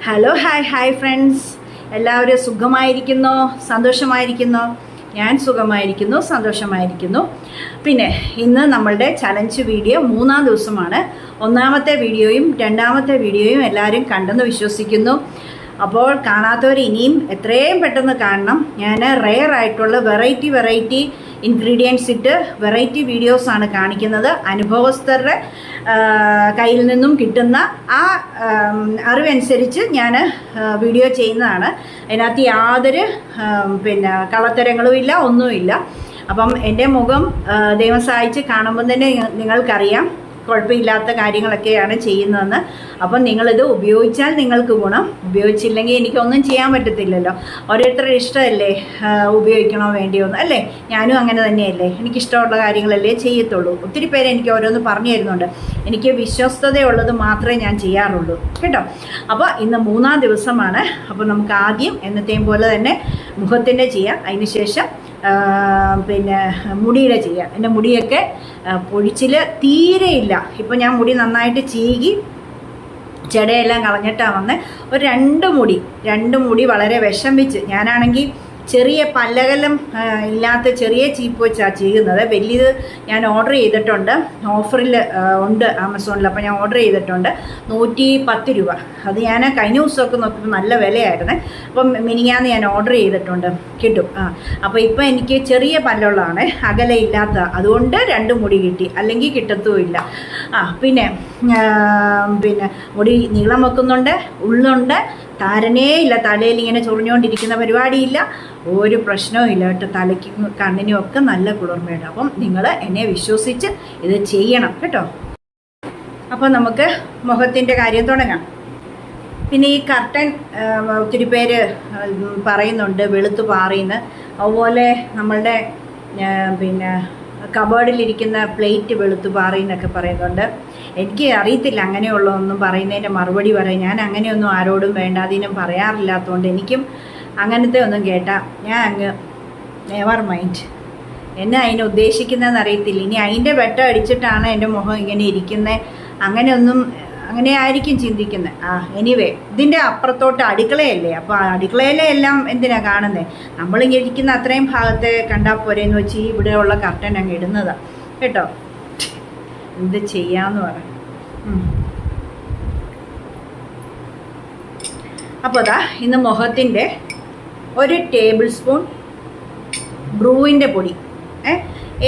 Hello hi friends, എല്ലാവരും സുഖമായിരിക്കുന്നോ, സന്തോഷമായിരിക്കുന്നോ? ഞാൻ സുഖമായിരിക്കുന്നു, സന്തോഷമായിരിക്കുന്നു. പിന്നെ ഇന്ന് നമ്മളുടെ ചലഞ്ച് വീഡിയോ 3-ാം ദിവസമാണ്. ഒന്നാമത്തെ വീഡിയോയും രണ്ടാമത്തെ വീഡിയോയും എല്ലാവരും കണ്ടെന്ന് വിശ്വസിക്കുന്നു. അപ്പോൾ കാണാത്തവർ ഇനിയും എത്രയും പെട്ടെന്ന് കാണണം. ഞാൻ റെയർ ആയിട്ടുള്ള വെറൈറ്റി ഇൻഗ്രീഡിയൻസ് ഇട്ട് വെറൈറ്റി വീഡിയോസാണ് കാണിക്കുന്നത്. അനുഭവസ്ഥരുടെ കയ്യിൽ നിന്നും കിട്ടുന്ന ആ അറിവനുസരിച്ച് ഞാൻ വീഡിയോ ചെയ്യുന്നതാണ്. അതിനകത്ത് യാതൊരു കള്ളത്തരങ്ങളും ഇല്ല, ഒന്നുമില്ല. അപ്പം എൻ്റെ മുഖം ദൈവം സഹായിച്ച് കാണുമ്പോൾ തന്നെ നിങ്ങൾക്കറിയാം കുഴപ്പമില്ലാത്ത കാര്യങ്ങളൊക്കെയാണ് ചെയ്യുന്നതെന്ന്. അപ്പം നിങ്ങളിത് ഉപയോഗിച്ചാൽ നിങ്ങൾക്ക് ഗുണം, ഉപയോഗിച്ചില്ലെങ്കിൽ എനിക്കൊന്നും ചെയ്യാൻ പറ്റത്തില്ലല്ലോ. ഓരോരുത്തരുടെ ഇഷ്ടമല്ലേ ഉപയോഗിക്കണോ വേണ്ടിയോന്ന്, അല്ലേ? ഞാനും അങ്ങനെ തന്നെയല്ലേ, എനിക്കിഷ്ടമുള്ള കാര്യങ്ങളല്ലേ ചെയ്യത്തുള്ളൂ. ഒത്തിരി പേര് എനിക്ക് ഓരോന്ന് പറഞ്ഞു തരുന്നുണ്ട്. എനിക്ക് വിശ്വസ്തതയുള്ളത് മാത്രമേ ഞാൻ ചെയ്യാറുള്ളൂ കേട്ടോ. അപ്പോൾ ഇന്ന് 3-ാം ദിവസമാണ്. അപ്പോൾ നമുക്ക് ആദ്യം എന്നത്തെയും പോലെ തന്നെ മുഖത്തിൻ്റെ ചെയ്യാം, അതിന് ശേഷം മുടിയുടെ ചെയ്യാം. എൻ്റെ മുടിയൊക്കെ പൊഴിച്ചിൽ തീരെയില്ല. ഇപ്പം ഞാൻ മുടി നന്നായിട്ട് ചീകി ചെടയെല്ലാം കളഞ്ഞിട്ടാണ് വന്നത്. ഒരു രണ്ട് മുടി വളരെ വിഷമിച്ച്, ഞാനാണെങ്കിൽ ചെറിയ പല്ലകലം ഇല്ലാത്ത ചെറിയ ചീപ്പ് വെച്ചാണ് ചെയ്യുന്നത്. വലിയത് ഞാൻ ഓർഡർ ചെയ്തിട്ടുണ്ട്, ഓഫറിൽ ഉണ്ട് ആമസോണിൽ. അപ്പോൾ ഞാൻ ഓർഡർ ചെയ്തിട്ടുണ്ട് 110 രൂപ. അത് ഞാൻ കഴിഞ്ഞ ദിവസമൊക്കെ നോക്കിയപ്പോൾ നല്ല വിലയായിരുന്നു. അപ്പം മിനിങ്ങാന്ന് ഞാൻ ഓർഡർ ചെയ്തിട്ടുണ്ട്, കിട്ടും. അപ്പോൾ ഇപ്പോൾ എനിക്ക് ചെറിയ പല്ലുള്ളതാണ്, അകലയില്ലാത്ത, അതുകൊണ്ട് 2 മുടി കിട്ടി, അല്ലെങ്കിൽ കിട്ടത്തുമില്ല. പിന്നെ മുടി നീളം വെക്കുന്നുണ്ട്, ഉള്ളുണ്ട്, താരനേ ഇല്ല, തലയിൽ ഇങ്ങനെ ചൊറിഞ്ഞുകൊണ്ടിരിക്കുന്ന പരിപാടിയില്ല, ഒരു പ്രശ്നവും ഇല്ല കേട്ടോ. തലയ്ക്കും കണ്ണിനും ഒക്കെ നല്ല കുളിർമയുണ്ട്. അപ്പം നിങ്ങൾ എന്നെ വിശ്വസിച്ച് ഇത് ചെയ്യണം കേട്ടോ. അപ്പോൾ നമുക്ക് മുഖത്തിൻ്റെ കാര്യം തുടങ്ങാം. പിന്നെ ഈ കർട്ടൻ ഒത്തിരി പേര് പറയുന്നുണ്ട് വെളുത്ത് പാറിയെന്ന്. അതുപോലെ നമ്മളുടെ കബേർഡിലിരിക്കുന്ന പ്ലേറ്റ് വെളുത്ത് പാറിയെന്നൊക്കെ പറയുന്നുണ്ട്. എനിക്ക് അറിയത്തില്ല അങ്ങനെയുള്ളതൊന്നും. പറയുന്നതിൻ്റെ മറുപടി പറയാം. ഞാൻ അങ്ങനെയൊന്നും ആരോടും വേണ്ടാതീനം പറയാറില്ലാത്തതുകൊണ്ട് എനിക്കും അങ്ങനത്തെ ഒന്നും കേട്ടാൽ ഞാൻ അങ്ങ് നെവർ മൈൻഡ്. എന്നെ അതിനെ ഉദ്ദേശിക്കുന്നതെന്ന് അറിയത്തില്ല. ഇനി അതിൻ്റെ വെട്ടം അടിച്ചിട്ടാണ് എൻ്റെ മുഖം ഇങ്ങനെ ഇരിക്കുന്നത്, അങ്ങനെയൊന്നും, അങ്ങനെ ആയിരിക്കും ചിന്തിക്കുന്നത്. എനിവേ, ഇതിൻ്റെ അപ്പുറത്തോട്ട് അടുക്കളയല്ലേ. അപ്പോൾ അടുക്കളയിലെ എല്ലാം എന്തിനാണ് കാണുന്നത്? നമ്മളിങ്ങനെ ഇരിക്കുന്ന അത്രയും ഭാഗത്തെ കണ്ടാൽ പോരെന്ന് വെച്ച് ഇവിടെയുള്ള കർട്ടൻ അങ്ങ് ഇടുന്നതാണ് കേട്ടോ. എന്ത് ചെയ്യാമെന്ന് പറ. അപ്പോൾ ഇന്ന് മുഖത്തിൻ്റെ 1 ടേബിൾ സ്പൂൺ ബ്രൂവിൻ്റെ പൊടി,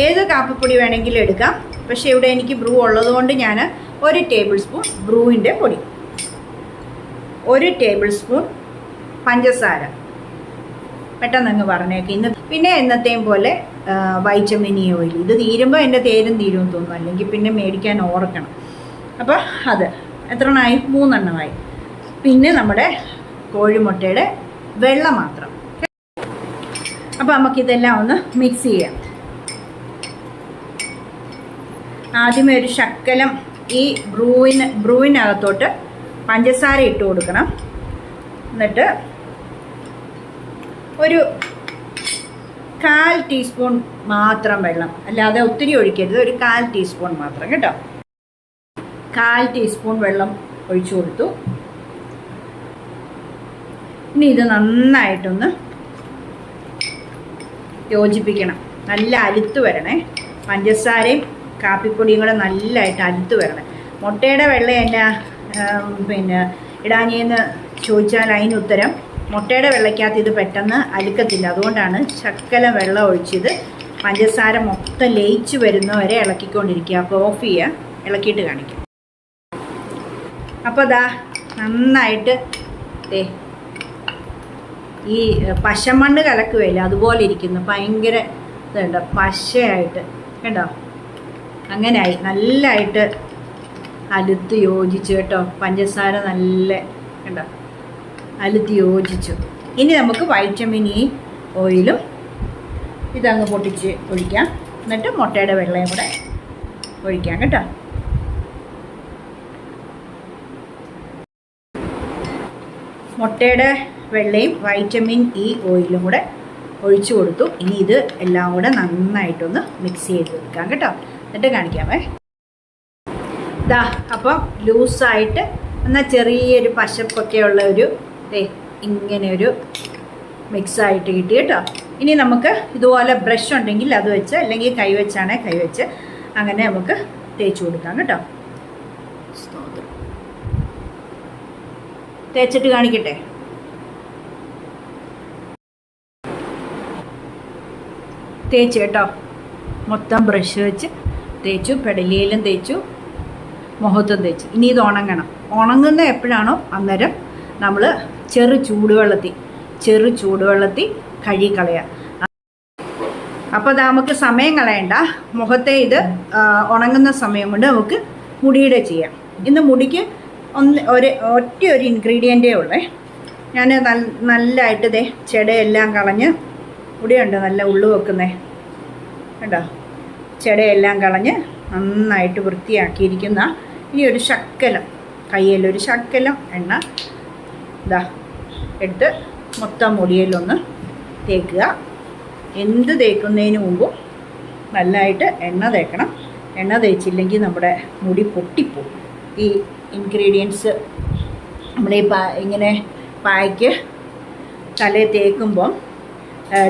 ഏത് കാപ്പിപ്പൊടി വേണമെങ്കിലും എടുക്കാം. പക്ഷേ ഇവിടെ എനിക്ക് ബ്രൂ ഉള്ളതുകൊണ്ട് ഞാൻ 1 ടേബിൾ സ്പൂൺ ബ്രൂവിൻ്റെ പൊടി, 1 ടേബിൾ സ്പൂൺ പഞ്ചസാര, പെട്ടെന്നങ്ങ് പറഞ്ഞേക്ക്. ഇന്ന് പിന്നെ എന്നത്തെയും പോലെ വൈറ്റമിൻ ഇ ഓയിൽ. ഇത് തീരുമ്പോൾ എൻ്റെ തേരും തീരുമെന്ന് തോന്നുന്നു, അല്ലെങ്കിൽ പിന്നെ മേടിക്കാൻ ഓർക്കണം. അപ്പോൾ അത് എത്രണ്ണമായി? 3 എണ്ണമായി. പിന്നെ നമ്മുടെ കോഴിമുട്ടയുടെ വെള്ള മാത്രം. അപ്പോൾ നമുക്കിതെല്ലാം ഒന്ന് മിക്സ് ചെയ്യാം. ആദ്യമേ ഒരു ശക്കലം ഈ ബ്രൂവിനകത്തോട്ട് പഞ്ചസാര ഇട്ട് കൊടുക്കണം. എന്നിട്ട് ഒരു 1/4 ടീസ്പൂൺ മാത്രം വെള്ളം, അല്ലാതെ ഒത്തിരി ഒഴിക്കരുത്, ഒരു 1/4 ടീസ്പൂൺ മാത്രം കേട്ടോ. 1/4 ടീസ്പൂൺ വെള്ളം ഒഴിച്ചു കൊടുത്തു. ഇനി ഇത് നന്നായിട്ടൊന്ന് യോജിപ്പിക്കണം. നല്ല അലുത്ത് വരണേ. പഞ്ചസാരയും കാപ്പിപ്പൊടിയും കൂടെ നല്ലതായിട്ട് അലുത്ത് വരണം. മുട്ടയുടെ വെള്ളം എന്നാ ഇടാഞ്ഞെന്ന് ചോദിച്ചാൽ അതിന് ഉത്തരം, മുട്ടയുടെ വെള്ളയ്ക്കകത്ത് ഇത് പെട്ടെന്ന് അലുക്കത്തില്ല. അതുകൊണ്ടാണ് ശക്കലം വെള്ളം ഒഴിച്ചത്. പഞ്ചസാര മൊത്തം ലയിച്ച് വരുന്നവരെ ഇളക്കിക്കൊണ്ടിരിക്കുക. അപ്പോൾ ഓഫ് ചെയ്യുക, ഇളക്കിയിട്ട് കാണിക്കാം. അപ്പോൾ നന്നായിട്ട് ഈ പശമണ്ണ് കലക്കുകയില്ല, അതുപോലെ ഇരിക്കുന്നു. ഭയങ്കര ഇതുണ്ട്, പശയായിട്ട് കേട്ടോ. അങ്ങനെയായി, നല്ലതായിട്ട് അലുത്ത് യോജിച്ചു കേട്ടോ. പഞ്ചസാര നല്ല കേട്ടോ അലുത്ത് യോജിച്ചു. ഇനി നമുക്ക് വൈറ്റമിൻ ഇ ഓയിലും ഇതങ്ങ് പൊട്ടിച്ച് ഒഴിക്കാം. എന്നിട്ട് മുട്ടയുടെ വെള്ളയും കൂടെ ഒഴിക്കാം കേട്ടോ. മുട്ടയുടെ വെള്ളയും വൈറ്റമിൻ ഇ ഓയിലും കൂടെ ഒഴിച്ചു കൊടുത്തു. ഇനി ഇത് എല്ലാം കൂടെ നന്നായിട്ടൊന്ന് മിക്സ് ചെയ്ത് എടുക്കാം കേട്ടോ. എന്നിട്ട് കാണിക്കാമേ. അപ്പോൾ ലൂസായിട്ട് എന്നാൽ ചെറിയൊരു പശപ്പൊക്കെയുള്ള ഒരു ഇങ്ങനെ ഒരു മിക്സായിട്ട് കിട്ടി കേട്ടോ. ഇനി നമുക്ക് ഇതുപോലെ ബ്രഷ് ഉണ്ടെങ്കിൽ അത് വെച്ച്, അല്ലെങ്കിൽ കൈവച്ചാണെങ്കിൽ കൈവച്ച് അങ്ങനെ നമുക്ക് തേച്ച് കൊടുക്കാം കേട്ടോ. തേച്ചിട്ട് കാണിക്കട്ടെ. തേച്ച് കേട്ടോ, മൊത്തം ബ്രഷ് വെച്ച് തേച്ചു, പെടലിയിലും തേച്ചു, മുഖത്തും തേച്ചു. ഇനി ഇത് ഉണങ്ങണം. ഉണങ്ങുന്ന എപ്പോഴാണോ അന്നേരം നമ്മൾ ചെറു ചൂടുവെള്ളത്തിൽ കഴുകിക്കളയുക. അപ്പോൾ അത് നമുക്ക് സമയം കളയണ്ട. മുഖത്തെ ഇത് ഉണങ്ങുന്ന സമയം കൊണ്ട് നമുക്ക് മുടിയുടെ ചെയ്യാം. ഇന്ന് മുടിക്ക് ഒറ്റ ഒരു ഇൻഗ്രീഡിയൻറ്റേ ഉള്ളേ. ഞാൻ നല്ലതായിട്ട് ചെടയെല്ലാം കളഞ്ഞ്, മുടിയുണ്ട് നല്ല ഉള്ളു വെക്കുന്നേ കേട്ടോ, ചെടയെല്ലാം കളഞ്ഞ് നന്നായിട്ട് വൃത്തിയാക്കിയിരിക്കുന്ന ഇനി ഒരു ശക്കലം, കയ്യിലൊരു ശക്കലം എണ്ണ എടുത്ത് മൊത്തം മുടിയിലൊന്ന് തേക്കുക. എന്ത് തേക്കുന്നതിന് മുമ്പും നല്ലതായിട്ട് എണ്ണ തേക്കണം. എണ്ണ തേച്ചില്ലെങ്കിൽ നമ്മുടെ മുടി പൊട്ടിപ്പോവും. ഈ ഇൻഗ്രീഡിയൻസ് നമ്മളീ ഇങ്ങനെ പായ്ക്ക് തലയിൽ തേക്കുമ്പം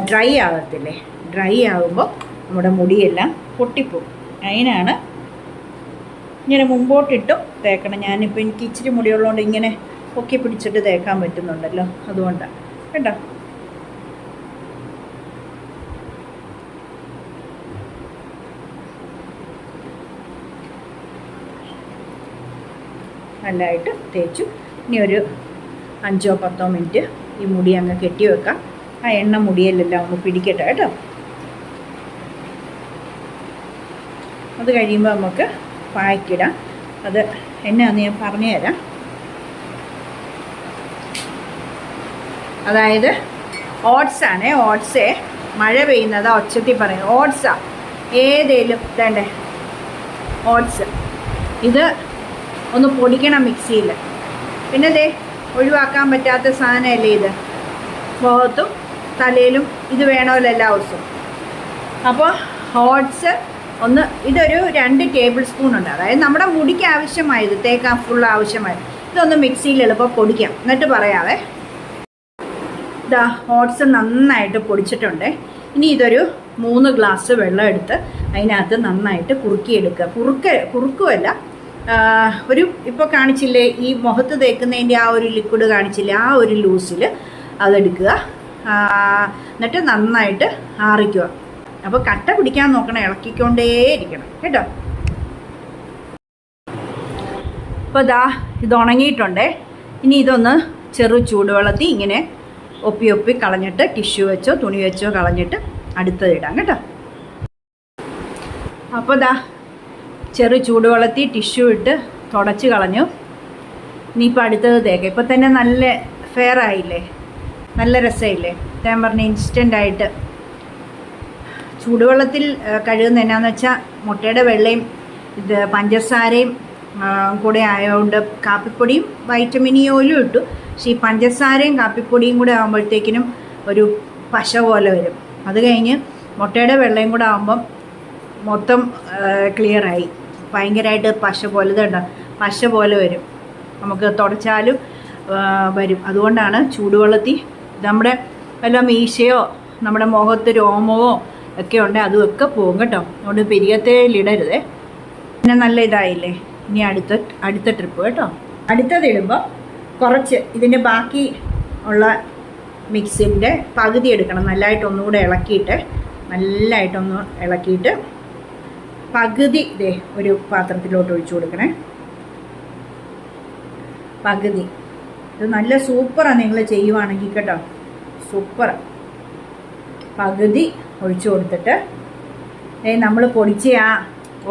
ഡ്രൈ ആകത്തില്ലേ, ഡ്രൈ ആകുമ്പോൾ നമ്മുടെ മുടിയെല്ലാം പൊട്ടിപ്പോവും. അതിനാണ് ഇങ്ങനെ മുമ്പോട്ടിട്ടും തേക്കണം. ഞാനിപ്പോൾ എനിക്ക് ഇച്ചിരി മുടിയുള്ളതുകൊണ്ട് ഇങ്ങനെ പൊക്കി പിടിച്ചിട്ട് തേക്കാൻ പറ്റുന്നുണ്ടല്ലോ, അതുകൊണ്ടാണ് കേട്ടോ. നല്ലതായിട്ട് തേച്ചു. ഇനി ഒരു 5-10 മിനിറ്റ് ഈ മുടി അങ്ങ് കെട്ടി വെക്കാം. ആ എണ്ണ മുടിയിലെല്ലാം ഒന്ന് പിടിക്കട്ടെ കേട്ടോ. അത് കഴിയുമ്പോൾ നമുക്ക് പായ്ക്കിടാം. അത് എന്നാന്ന് ഞാൻ പറഞ്ഞു തരാം. അതായത് ഓട്സാണ്. ഓട്സേ മഴ പെയ്യുന്നതാ ഒച്ചത്തിൽ പറയും. ഓട്സാ ഏതേലും വേണ്ടേ ഓട്സ്. ഇത് ഒന്ന് പൊടിക്കണം മിക്സിയിൽ. പിന്നെ ഒഴിവാക്കാൻ പറ്റാത്ത സാധനമല്ലേ ഇത്. മുഖത്തും തലയിലും ഇത് വേണമല്ലോ എല്ലാ ദിവസവും. അപ്പോൾ ഓട്സ് ഇതൊരു 2 ടേബിൾ സ്പൂൺ ഉണ്ട്. അതായത് നമ്മുടെ മുടിക്ക് ആവശ്യമായത്, തേക്കാൻ ഫുൾ ആവശ്യമായത്. ഇതൊന്ന് മിക്സിയിൽ എളുപ്പം പൊടിക്കാം. എന്നിട്ട് പറയാവേ. ഓട്സ് നന്നായിട്ട് പൊടിച്ചിട്ടുണ്ട്. ഇനി ഇതൊരു 3 ഗ്ലാസ് വെള്ളം എടുത്ത് അതിനകത്ത് നന്നായിട്ട് കുറുക്കിയെടുക്കുക. കുറുക്കുമല്ല, ഇപ്പോൾ കാണിച്ചില്ലേ ഈ മുഖത്ത് തേക്കുന്നതിൻ്റെ ആ ഒരു ലിക്വിഡ് കാണിച്ചില്ലേ, ആ ഒരു ലൂസിൽ അതെടുക്കുക. എന്നിട്ട് നന്നായിട്ട് ആറിക്കുക. അപ്പോൾ കട്ട പിടിക്കാൻ നോക്കണം, ഇളക്കിക്കൊണ്ടേയിരിക്കണം കേട്ടോ. അപ്പോൾ ഇത് ഉണങ്ങിയിട്ടുണ്ടേ. ഇനി ഇതൊന്ന് ചെറു ചൂടുവെള്ളത്തിൽ ഇങ്ങനെ ഒപ്പി കളഞ്ഞിട്ട് ടിഷ്യൂ വെച്ചോ തുണി വെച്ചോ കളഞ്ഞിട്ട് അടുത്തത് ഇടാം കേട്ടോ. അപ്പോൾ ചെറു ചൂടുവെള്ളത്തിൽ ടിഷ്യൂ ഇട്ട് തുടച്ച് കളഞ്ഞു. ഇനിയിപ്പോൾ അടുത്തത് തേക്കാം. ഇപ്പോൾ തന്നെ നല്ല ഫെയർ ആയില്ലേ, നല്ല രസമില്ലേ. ഞാൻ പറഞ്ഞ ഇൻസ്റ്റൻ്റായിട്ട് ചൂടുവെള്ളത്തിൽ കഴുകുന്ന എന്നാന്ന് വെച്ചാൽ മുട്ടയുടെ വെള്ളയും പഞ്ചസാരയും കൂടെ ആയതുകൊണ്ട് കാപ്പിപ്പൊടിയും വൈറ്റമിൻ ഇ ഓയിലും ഇട്ടു. പക്ഷേ ഈ പഞ്ചസാരയും കാപ്പിപ്പൊടിയും കൂടെ ആകുമ്പോഴത്തേക്കിനും ഒരു പശ പോലെ വരും. അത് കഴിഞ്ഞ് മുട്ടയുടെ വെള്ളയും കൂടെ ആകുമ്പം മൊത്തം ക്ലിയറായി. ഭയങ്കരമായിട്ട് പശ പോലെ വരും. നമുക്ക് തുടച്ചാലും വരും. അതുകൊണ്ടാണ് ചൂടുവെള്ളത്തിൽ നമ്മുടെ വല്ല മീശയോ നമ്മുടെ മുഖത്ത് രോമമോ ഒക്കെ ഉണ്ട്, അതുമൊക്കെ പോകും കേട്ടോ. അതുകൊണ്ട് പെരിയത്തേലിടരുതേ. പിന്നെ നല്ല ഇതായില്ലേ. ഇനി അടുത്ത ട്രിപ്പ് കേട്ടോ. അടുത്തതിടുമ്പോൾ കുറച്ച് ഇതിൻ്റെ ബാക്കി ഉള്ള മിക്സിൻ്റെ പകുതി എടുക്കണം. നല്ലതായിട്ടൊന്നുകൂടെ ഇളക്കിയിട്ട് പകുതി ഒരു പാത്രത്തിലോട്ട് ഒഴിച്ചു കൊടുക്കണേ. പകുതി. ഇത് നല്ല സൂപ്പറാണ് നിങ്ങൾ ചെയ്യുവാണെങ്കിൽ കേട്ടോ, സൂപ്പറാണ്. പകുതി ഒഴിച്ചു കൊടുത്തിട്ട് നമ്മൾ പൊടിച്ച ആ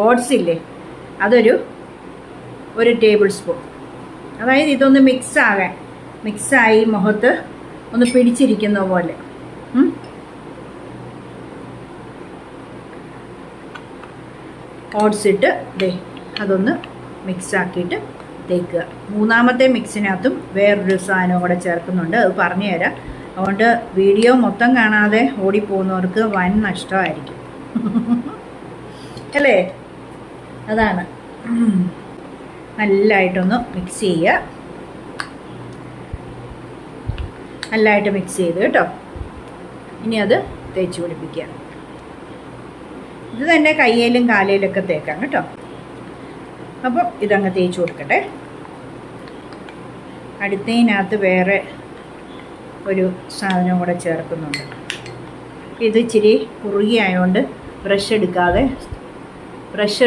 ഓട്സ് ഇല്ലേ, അതൊരു 1 ടേബിൾ സ്പൂൺ. അതായത് ഇതൊന്ന് മിക്സായി മുഖത്ത് ഒന്ന് പിടിച്ചിരിക്കുന്ന പോലെ. ഓട്സ് ഇട്ട് അതൊന്ന് മിക്സാക്കിയിട്ട് തേക്കുക. മൂന്നാമത്തെ മിക്സിനകത്തും വേറൊരു സാധനം കൂടെ ചേർക്കുന്നുണ്ട്, അത് പറഞ്ഞു തരാം. അതുകൊണ്ട് വീഡിയോ മൊത്തം കാണാതെ ഓടിപ്പോകുന്നവർക്ക് വൻ നഷ്ടമായിരിക്കും അല്ലേ. അതാണ് നല്ലതായിട്ടൊന്ന് മിക്സ് ചെയ്യുക. നല്ലതായിട്ട് മിക്സ് ചെയ്ത് കേട്ടോ. ഇനി അത് തേച്ച് പിടിപ്പിക്കുക. ഇത് തന്നെ കയ്യിലും കാലയിലൊക്കെ തേക്കാം കേട്ടോ. അപ്പം ഇതങ്ങ് തേച്ച് കൊടുക്കട്ടെ. അടുത്തതിനകത്ത് വേറെ ഒരു സാധനം കൂടെ ചേർക്കുന്നുണ്ട്. ഇത് ഇച്ചിരി കുറുകിയായതുകൊണ്ട് ബ്രഷ്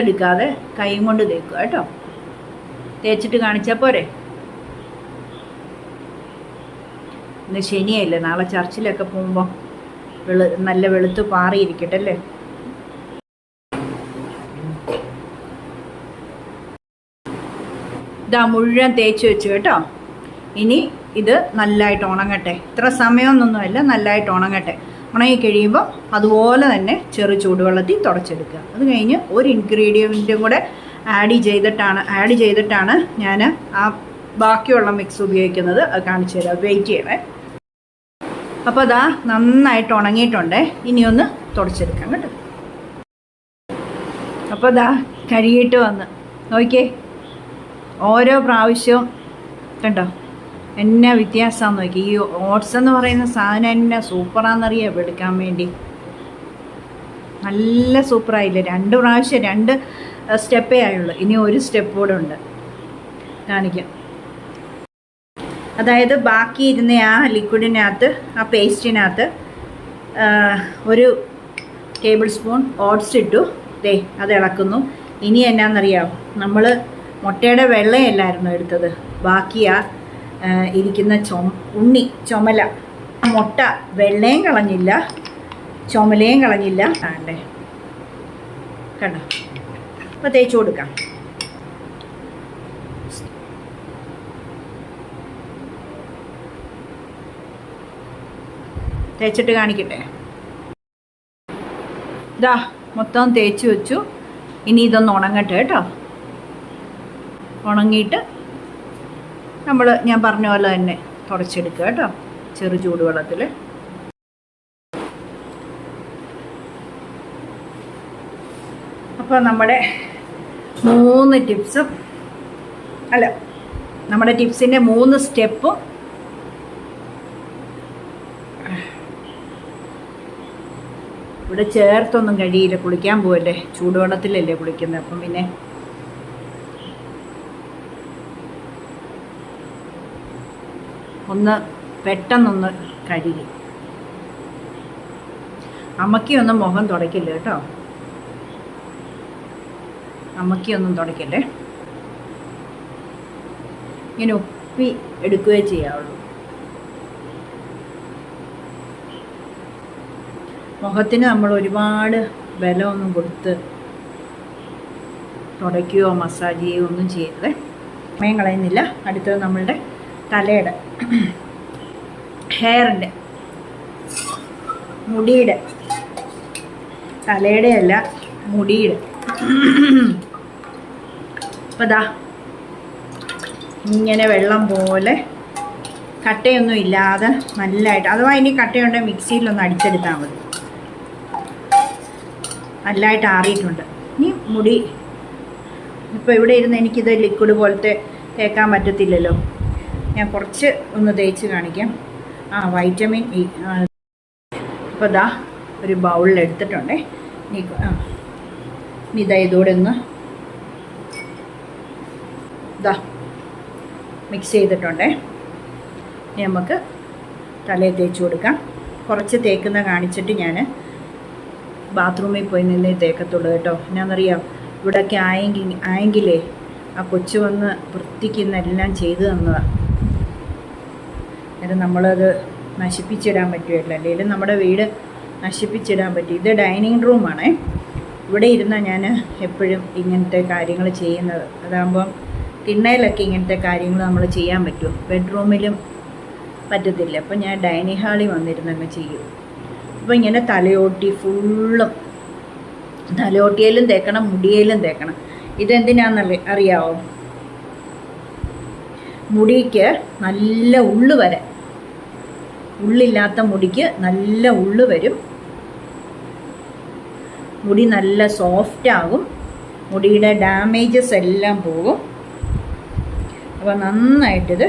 എടുക്കാതെ കൈ കൊണ്ട് തേക്കുക കേട്ടോ. തേച്ചിട്ട് കാണിച്ചാൽ പോരെ. ഇന്ന് ശനിയല്ലേ, നാളെ ചർച്ചിലൊക്കെ പോകുമ്പോൾ നല്ല വെളുത്ത് പാറിയിരിക്കട്ടെ അല്ലേ. ഇതാ മുഴുവൻ തേച്ച് വെച്ച് കേട്ടോ. ഇനി ഇത് നല്ലതായിട്ട് ഉണങ്ങട്ടെ. ഇത്ര സമയമൊന്നുമല്ല, നല്ലതായിട്ട് ഉണങ്ങട്ടെ. ഉണങ്ങി കഴിയുമ്പോൾ അതുപോലെ തന്നെ ചെറു ചൂടുവെള്ളത്തിൽ തുടച്ചെടുക്കുക. അത് കഴിഞ്ഞ് ഒരു ഇൻഗ്രീഡിയൻറ്റും കൂടെ ആഡ് ചെയ്തിട്ടാണ് ഞാൻ ആ ബാക്കിയുള്ള മിക്സ് ഉപയോഗിക്കുന്നത്. അത് കാണിച്ചു തരാം, വെയിറ്റ് ചെയ്യണേ. അപ്പോൾ അതാ നന്നായിട്ട് ഉണങ്ങിയിട്ടുണ്ട്. ഇനിയൊന്ന് തുടച്ചെടുക്കാം കേട്ടോ. അപ്പോൾ അതാ കഴുകിയിട്ട് വന്ന് നോക്കിയേ, ഓരോ പ്രാവശ്യവും കണ്ടോ എന്നാ വ്യത്യാസമാണെന്ന് നോക്കി. ഈ ഓട്സ് എന്ന് പറയുന്ന സാധനം എന്നാ സൂപ്പറാണെന്നറിയാം എടുക്കാൻ വേണ്ടി. നല്ല സൂപ്പറായില്ലേ. 2 പ്രാവശ്യം 2 സ്റ്റെപ്പേ ആയുള്ളൂ. ഇനി ഒരു സ്റ്റെപ്പ് കൂടെ ഉണ്ട്, കാണിക്കാം. അതായത് ബാക്കി ഇരുന്ന ആ ലിക്വിഡിനകത്ത്, ആ പേസ്റ്റിനകത്ത് 1 ടേബിൾ സ്പൂൺ ഓട്സ് ഇട്ടു. ദേ അത് ഇളക്കുന്നു. ഇനി എന്നാന്നറിയാമോ, നമ്മൾ മുട്ടയുടെ വെള്ളയല്ലായിരുന്നു എടുത്തത്, ബാക്കിയാ ഇരിക്കുന്ന ചുമല. മുട്ട വെള്ളയും കളഞ്ഞില്ല, ചുമലയും കളഞ്ഞില്ല. ആണ്ടേ കണ്ടോ. അപ്പോൾ തേച്ച് കൊടുക്കാം. തേച്ചിട്ട് കാണിക്കട്ടെ. ഇതാ മൊത്തം തേച്ച് വെച്ചു. ഇനി ഇതൊന്ന് ഉണങ്ങട്ടെ കേട്ടോ. ഉണങ്ങിയിട്ട് ഞാൻ പറഞ്ഞ പോലെ തന്നെ തുടച്ചെടുക്കുക കേട്ടോ, ചെറു ചൂടുവെള്ളത്തിൽ. അപ്പോൾ നമ്മുടെ 3 ടിപ്സും നമ്മുടെ ടിപ്സിൻ്റെ 3 സ്റ്റെപ്പും ഇവിടെ ചേർത്തൊന്നും കഴിയില്ല. കുളിക്കാൻ പോവല്ലേ, ചൂടുവെള്ളത്തിലല്ലേ കുളിക്കുന്നത്. അപ്പം പിന്നെ ഒന്ന് പെട്ടെന്നൊന്ന് കഴുകി. അമ്മയ്ക്കൊന്നും മുഖം തുടയ്ക്കില്ല കേട്ടോ, അമ്മയ്ക്കൊന്നും തുടയ്ക്കല്ലേ. ഇങ്ങനെ ഉപ്പി എടുക്കുകയേ ചെയ്യാവുള്ളൂ. മുഖത്തിന് നമ്മൾ ഒരുപാട് ബലമൊന്നും കൊടുത്ത് തുടയ്ക്കുകയോ മസാജ് ചെയ്യുകയോ ഒന്നും ചെയ്യരുത്. സമയം കളയുന്നില്ല. അടുത്തത് നമ്മളുടെ തലയുടെ ഹെയറിൻ്റെ, മുടിയുടെ, തലയുടെ അല്ല മുടിയുടെ. അപ്പോൾ ദാ ഇങ്ങനെ വെള്ളം പോലെ കട്ടയൊന്നും ഇല്ലാതെ നല്ലതായിട്ട്, അഥവാ ഇനി കട്ടയുണ്ടെങ്കിൽ മിക്സിയിലൊന്ന് അടിച്ചെടുത്താൽ മതി. നല്ലതായിട്ട് ആറിയിട്ടുണ്ട്. ഇനി മുടി ഇപ്പോൾ ഇവിടെ ഇരുന്ന് എനിക്കിത് ലിക്വിഡ് പോലത്തെ തേക്കാൻ പറ്റത്തില്ലല്ലോ. ഞാൻ കുറച്ച് ഒന്ന് തേച്ച് കാണിക്കാം. Vitamin E. അപ്പോൾ ഇതാ ഒരു ബൗളിൽ എടുത്തിട്ടുണ്ടേ. ഇതാ ഇതോടെ ഒന്ന് ഇതാ മിക്സ് ചെയ്തിട്ടുണ്ടേ. ഇനി നമുക്ക് തലയിൽ തേച്ച് കൊടുക്കാം. കുറച്ച് തേക്കുന്ന കാണിച്ചിട്ട് ഞാൻ ബാത്റൂമിൽ പോയി നിന്നേ തേക്കത്തുള്ളൂ കേട്ടോ. എന്നാന്നറിയാം, ഇവിടെയൊക്കെ ആയെങ്കിലേ ആ കൊച്ചു വന്ന് വൃത്തിക്കുന്നെല്ലാം ചെയ്തു തന്നതാണ്. അത് നമ്മളത് നശിപ്പിച്ചിടാൻ പറ്റുമല്ലോ, അല്ലെങ്കിൽ നമ്മുടെ വീട് നശിപ്പിച്ചിടാൻ പറ്റും. ഇത് ഡൈനിങ് റൂമാണേ. ഇവിടെ ഇരുന്നാൽ ഞാൻ എപ്പോഴും ഇങ്ങനത്തെ കാര്യങ്ങൾ ചെയ്യുന്നത്. അതാകുമ്പം തിണ്ണയിലൊക്കെ ഇങ്ങനത്തെ കാര്യങ്ങൾ നമ്മൾ ചെയ്യാൻ പറ്റും, ബെഡ്റൂമിലും പറ്റത്തില്ല. അപ്പം ഞാൻ ഡൈനിങ് ഹാളിൽ വന്നിരുന്നങ്ങ് ചെയ്യും. അപ്പോൾ ഇങ്ങനെ തലയോട്ടി ഫുള്ളും, തലയോട്ടിയിലും തേക്കണം, മുടിയിലും തേക്കണം. ഇതെന്തിനാണെന്ന് അറിയാവോ? മുടിക്ക് നല്ല ഉള്ളു വരാൻ. ഉള്ളില്ലാത്ത മുടിക്ക് നല്ല ഉള്ളു വരും. മുടി നല്ല സോഫ്റ്റ് ആകും. മുടിയുടെ ഡാമേജസ് എല്ലാം പോകും. അപ്പോൾ നന്നായിട്ടിത്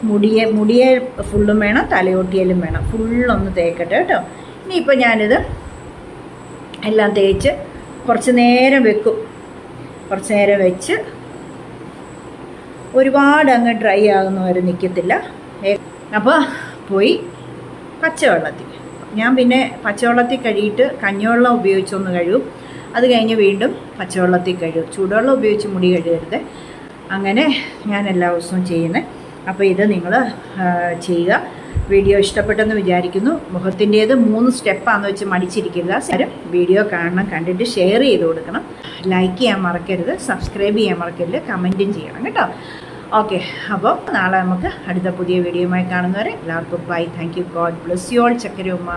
മുടിയെ ഫുള്ളും വേണം, തലയോട്ടിയിലും വേണം, ഫുള്ളൊന്ന് തേക്കട്ടെ കേട്ടോ. ഇനിയിപ്പോൾ ഞാനിത് എല്ലാം തേച്ച് കുറച്ച് നേരം വെക്കും. കുറച്ച് നേരം വെച്ച് ഒരുപാട് അങ്ങ് ഡ്രൈ ആകുന്നവരെ നിൽക്കത്തില്ല. അപ്പോൾ പോയി പച്ചവെള്ളത്തിൽ, ഞാൻ പിന്നെ പച്ചവെള്ളത്തിൽ കഴുകിയിട്ട് കഞ്ഞിവെള്ളം ഉപയോഗിച്ചൊന്ന് കഴുകും. അത് കഴിഞ്ഞ് വീണ്ടും പച്ചവെള്ളത്തിൽ കഴുകും. ചൂടുവെള്ളം ഉപയോഗിച്ച് മുടി കഴുകരുത്. അങ്ങനെ ഞാൻ എല്ലാ ദിവസവും ചെയ്യുന്നത്. അപ്പോൾ ഇത് നിങ്ങൾ ചെയ്യുക. വീഡിയോ ഇഷ്ടപ്പെട്ടെന്ന് വിചാരിക്കുന്നു. മുഖത്തിൻ്റേത് 3 സ്റ്റെപ്പാണെന്ന് വെച്ച് മടിച്ചിരിക്കരുത്. വീഡിയോ കാണണം, കണ്ടിട്ട് ഷെയർ ചെയ്ത് കൊടുക്കണം, ലൈക്ക് ചെയ്യാൻ മറക്കരുത്, സബ്സ്ക്രൈബ് ചെയ്യാൻ മറക്കരുത്, കമൻറ്റും ചെയ്യണം കേട്ടോ. ഓക്കെ, അപ്പോൾ നാളെ നമുക്ക് അടുത്ത പുതിയ വീഡിയോയുമായി കാണുന്നവരെ എല്ലാവർക്കും bye. Thank you. God bless you all. ചക്കര ഉമ്മ.